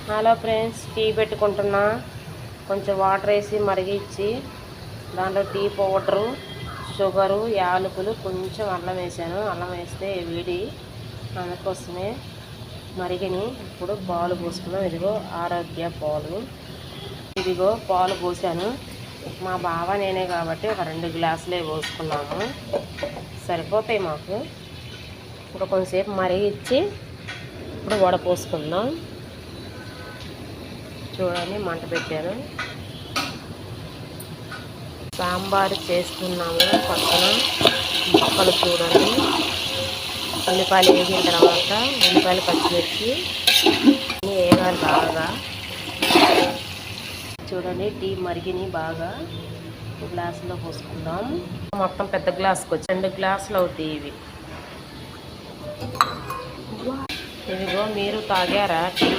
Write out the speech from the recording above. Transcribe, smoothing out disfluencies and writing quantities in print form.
Hello friends, tea పెట్టుకుంటున్నా. కొంచెం water వేసి మరిగించి దాంట్లో టీ పౌడరు, షుగరు, యాలకులు, కొంచెం అల్లం వేసాను. అల్లం వేస్తే వేడి, అందుకోసమే మరిగిని. ఇప్పుడు పాలు పోసుకున్నాం. ఇదిగో ఆరోగ్య పాలు. ఇదిగో పాలు పోసాను. మా బావ నేనే కాబట్టి ఒక 2 గ్లాసులే పోసుకున్నాము, సరిపోతాయి మాకు. ఇంకా కొంచెంసేపు మరిగించి ఇప్పుడు వడపోసుకుందాం. చూడండి, మంట పెట్టాను. సాంబారు చేస్తున్నాము. పక్కన ముక్కలు చూడండి, ఉల్లిపాయలు వేగిన తర్వాత ఉల్లిపాయలు, పచ్చిమిర్చి అన్నీ వేయాలి బాగా. చూడండి, టీ మరిగిని బాగా. గ్లాసులో పోసుకుందాం. మొత్తం పెద్ద గ్లాసుకి వచ్చి 2 గ్లాసులు అవుతాయి ఇవి. ఇదిగో, మీరు తాగారా టీ?